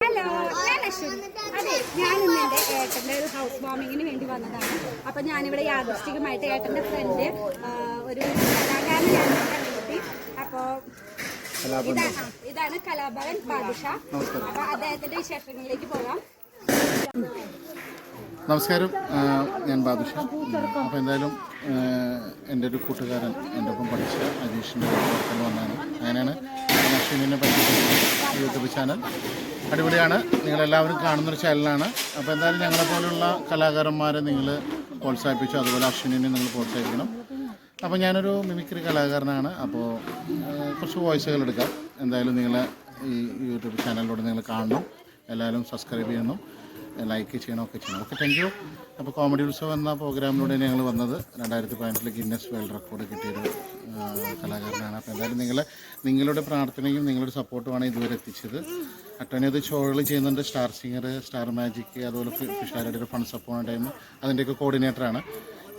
Hello, ഞാൻ അശ്വിനി. അതെ, ഞാനിന്ന് എൻ്റെ ഏട്ടൻ്റെ ഒരു ഹൗസ് വാമിങ്ങിന് വേണ്ടി വന്നതാണ്. അപ്പം ഞാനിവിടെ യാദൃശ്ചികമായിട്ട് ഏട്ടൻ്റെ ഫ്രണ്ട് ഒരു കലാകാരനെ ഞാൻ കണ്ടെത്തി. അപ്പോൾ ഇതാണ് കലാഭവൻ ബാദുഷ. അപ്പോൾ അദ്ദേഹത്തിൻ്റെ വിശേഷങ്ങളിലേക്ക് പോകാം. നമസ്കാരം, ഞാൻ ബാദുഷ. അപ്പോൾ എന്തായാലും എൻ്റെ ഒരു കൂട്ടുകാരൻ എൻ്റെ ഒപ്പം പഠിച്ച അജീഷിൻ്റെ പുറത്തുനിന്ന് വന്നതാണ്. അങ്ങനെയാണ് അശ്വിനെ പറ്റി യൂട്യൂബ് ചാനൽ. അടിപൊളിയാണ്, നിങ്ങളെല്ലാവരും കാണുന്നൊരു ചാനലാണ്. അപ്പോൾ എന്തായാലും ഞങ്ങളെപ്പോലുള്ള കലാകാരന്മാരെ നിങ്ങൾ പ്രോത്സാഹിപ്പിച്ചു, അതുപോലെ അശ്വിനെ നിങ്ങൾ പ്രോത്സാഹിപ്പിക്കണം. അപ്പോൾ ഞാനൊരു മിമിക്രി കലാകാരനാണ്. അപ്പോൾ കുറച്ച് വോയിസുകൾ എടുക്കാം. എന്തായാലും നിങ്ങളെ ഈ യൂട്യൂബ് ചാനലിലൂടെ നിങ്ങൾ കാണണം, എല്ലാവരും സബ്സ്ക്രൈബ് ചെയ്യണം, ലൈക്ക് ചെയ്യണം, ഒക്കെ ചെയ്യണം. Okay, thank you. അപ്പോൾ കോമഡി ഉത്സവം എന്ന പ്രോഗ്രാമിലൂടെ ഞങ്ങൾ വന്നത് 2018 ഗിന്നസ് വേൾഡ് റെക്കോർഡ് കിട്ടിയൊരു കലാകാരനാണ്. അപ്പോൾ എന്തായാലും നിങ്ങളുടെ പ്രാർത്ഥനയും നിങ്ങളുടെ സപ്പോർട്ടുമാണ് ഇതുവരെ എത്തിച്ചത്. ഒട്ടനവധി ഷോകൾ ചെയ്യുന്നുണ്ട്. സ്റ്റാർ സിംഗർ, സ്റ്റാർ മാജിക്, അതുപോലെ ഫിഷാരുടെ ഒരു ഫണ്ട് സപ്പോർട്ട് ടൈം, അതിൻ്റെയൊക്കെ കോർഡിനേറ്ററാണ്.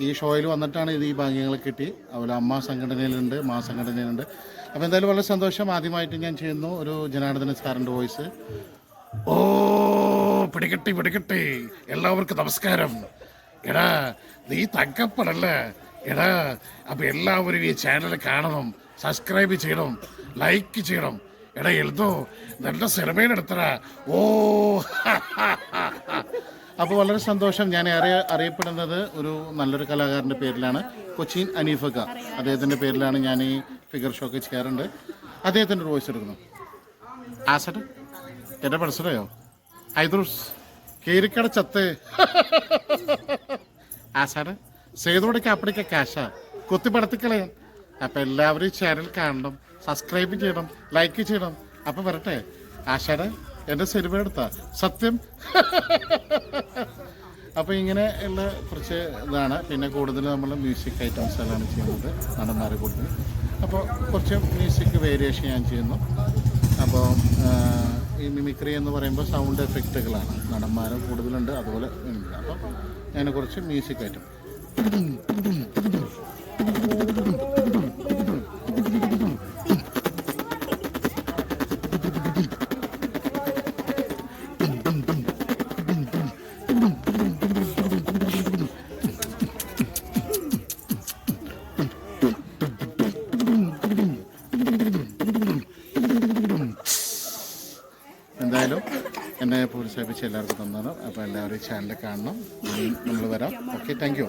ഈ ഷോയിൽ വന്നിട്ടാണ് ഈ ഭാഗ്യങ്ങൾ കിട്ടി. അതുപോലെ അമ്മ സംഘടനയിലുണ്ട്, മാ സംഘടനയിലുണ്ട്. അപ്പോൾ എന്തായാലും വളരെ സന്തോഷം. ആദ്യമായിട്ട് ഞാൻ ചെയ്യുന്നു ഒരു ജനാർദ്ദന സാറിൻ്റെ വോയിസ്. ഓ പിടികെട്ടി എല്ലാവർക്കും നമസ്കാരം. എടാ, നീ തങ്കപ്പനല്ലേ എടാ? അപ്പം എല്ലാവരും ഈ ചാനൽ കാണണം, സബ്സ്ക്രൈബ് ചെയ്യണം, ലൈക്ക് ചെയ്യണം. എടാ എഴുതോ നല്ല സിനിമയിലെടുത്തടാ. ഓ അപ്പോൾ വളരെ സന്തോഷം. ഞാൻ അറിയപ്പെടുന്നത് ഒരു നല്ലൊരു കലാകാരൻ്റെ പേരിലാണ്, കൊച്ചിൻ അനീഫക്ക. അദ്ദേഹത്തിൻ്റെ പേരിലാണ് ഞാൻ ഈ ഫിഗർ ഷോക്ക് ചെയ്യാറുണ്ട്. അദ്ദേഹത്തിൻ്റെ ഒരു വോയിസ് എടുക്കുന്നു. ആസട്ട് എൻ്റെ മനസ്സിലായോ? ഐദ്രൂസ് കേരിക്കട ചത്ത് ആസാറ് സേതോടൊക്കെ അപ്പടിക്ക കാശാ കുത്തിപ്പടത്തിക്കളയാം. അപ്പം എല്ലാവരും ഈ ചാനൽ കാണണം, സബ്സ്ക്രൈബ് ചെയ്യണം, ലൈക്ക് ചെയ്യണം. അപ്പം വരട്ടെ ആശാടെ എൻ്റെ സിനിമ എടുത്താ സത്യം. അപ്പോൾ ഇങ്ങനെ ഉള്ള കുറച്ച് ഇതാണ്. പിന്നെ കൂടുതൽ നമ്മൾ മ്യൂസിക് ഐറ്റംസുകളാണ് ചെയ്യുന്നത്, നടന്മാരെ കൂടുതൽ. അപ്പോൾ കുറച്ച് മ്യൂസിക് വേരിയേഷൻ ഞാൻ ചെയ്യുന്നു. അപ്പോൾ ഈ മിമിക്രി എന്ന് പറയുമ്പോൾ സൗണ്ട് എഫക്റ്റുകളാണ്, നടന്മാരും കൂടുതലുണ്ട്, അതുപോലെ ഉണ്ട്. അപ്പം ഞാൻ കുറച്ച് മ്യൂസിക് ഐറ്റം. എന്തായാലും എന്നെ പ്രോത്സാഹിപ്പിച്ച് എല്ലാവർക്കും തന്നാണ്. അപ്പോൾ എല്ലാവരും ചാനൽ കാണണം, നമ്മൾ വരാം. Okay, thank you.